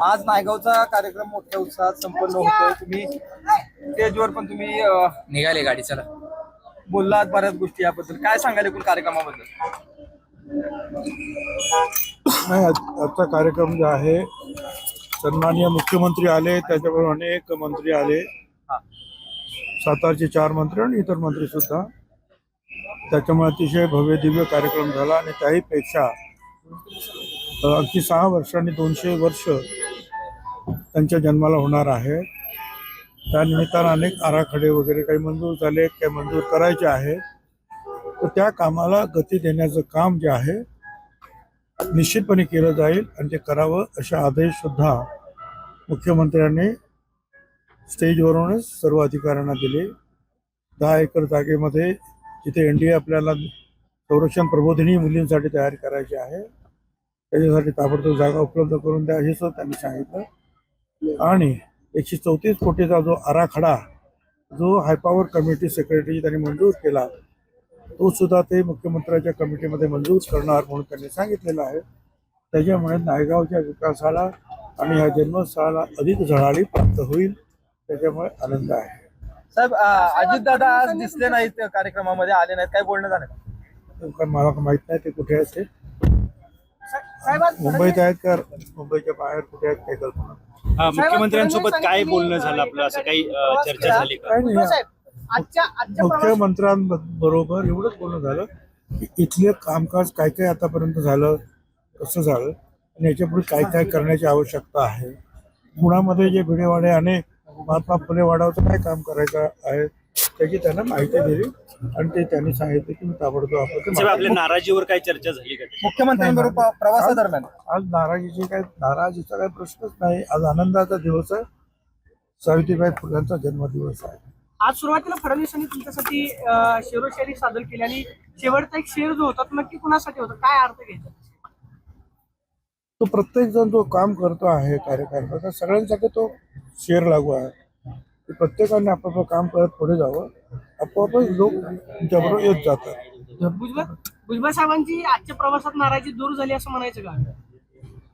आज नायगावचा कार्यक्रम मोठ्या उत्साहात संपन्न होतोय. तुम्ही स्टेजवर पण तुम्ही निघाले गाडी चला. बोललात बऱ्याच गोष्टी याबद्दल. काय सांगाल एकूण कार्यक्रमाबद्दल? नाही, आजचा कार्यक्रम जो आहे, सन्माननीय मुख्यमंत्री आले, त्याच्याबरोबर अनेक मंत्री आले, सातारचे 4 मंत्री आणि इतर मंत्री सुद्धा. त्याच्यामुळे अतिशय भव्य दिव्य कार्यक्रम झाला आणि त्याहीपेक्षा अगदी 6 वर्षांनी 200 वर्ष त्यांच्या जन्माला होणार आहे. त्यानिमित्तानं अनेक आराखडे वगैरे काही मंजूर झाले, काही मंजूर करायचे आहेत. तर त्या कामाला गती देण्याचं काम जे आहे निश्चितपणे केलं जाईल आणि ते करावं असे आदेश सुद्धा मुख्यमंत्र्यांनी स्टेजवरूनच सर्व अधिकाऱ्यांना दिले. 10 एकर जागेमध्ये जिथे NDA आपल्याला संरक्षण प्रबोधिनी मुलींसाठी तयार करायची आहे, त्याच्यासाठी ताबडतोब जागा उपलब्ध करून द्या हे सुद्धा त्यांनी सांगितलं. आणि 134 कोटीचा जो आराखडा जो हायपॉवर कमिटी सेक्रेटरी त्यांनी मंजूर केला, तो सुद्धा ते मुख्यमंत्र्यांच्या कमिटीमध्ये मंजूर करणार म्हणून त्यांनी सांगितलेलं आहे. त्याच्यामुळे नायगावच्या विकासाला आणि ह्या जन्मस्थळाला अधिक झळाळी प्राप्त होईल. त्याच्यामुळे आनंद आहे. साहेब, अजितदादा आज दिसले नाहीत कार्यक्रमामध्ये, आले नाहीत, काय बोलणं झालं? कारण मला माहित नाही ते कुठे आहेत. ते मुंबईत आहेत का मुंबईच्या बाहेर कुठे आहेत काही कल्पना. मुख्यमंत्र्यांसोबत काय बोलणं झालं आपलं, असं काही चर्चा झाली का? काही नाही, मुख्यमंत्र्यांबरोबर एवढंच बोलणं झालं की इथले कामकाज काय काय आतापर्यंत झालं, कसं झालं आणि याच्यापुढे काय काय करण्याची आवश्यकता आहे. पुण्यामध्ये जे भिडेवाडे अनेक महात्मा फुले वाडावचं काय काम करायचं आहे त्याची त्यांना माहिती दिली आणि ते त्यांनी सांगितलं की मी ताबडतोब आपल्या नाराजीवर काय चर्चा झाली का मुख्यमंत्र्यांबरोबर प्रवासादरम्यान? आज नाराजीचा काही प्रश्नच नाही. आज आनंदाचा दिवस आहे. सावित्रीबाई फुल्यांचा जन्मदिवस आहे. आज सुरुवातीला फडणवीसांनी तुमच्यासाठी शेरोशायरी सादर केली आणि शेवटचा एक शेर जो होता तो नक्की कुणासाठी होता, काय अर्थ घ्यायचा? तो प्रत्येक जण जो काम करतो आहे कार्यकर्ता, त्या सगळ्यांसाठी तो शेर लागू आहे. प्रत्येकाने आपापलं काम करत पुढे जावं, आपोआपच लोक तुमच्याबरोबर येत जातात. भुजबळ साहेबांची आजच्या प्रवासात नाराजी दूर झाली असं म्हणायचं का?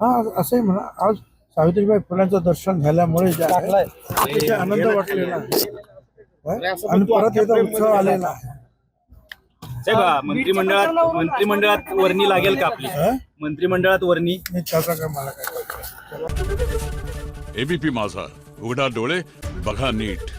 हा, असंही म्हणा. आज सावित्रीबाई फुल्यांचं दर्शन झाल्यामुळे जे आहे त्याचे आनंद वाटलेला आहे आणि परत एकदा उत्सव आलेला आहे. साहेब, मंत्रिमंडळात वर्णी लागेल का आपली? मंत्रिमंडळात वर्णी त्याचा काय मला काय. ABP माझा, उघडा डोळे बघा नीट.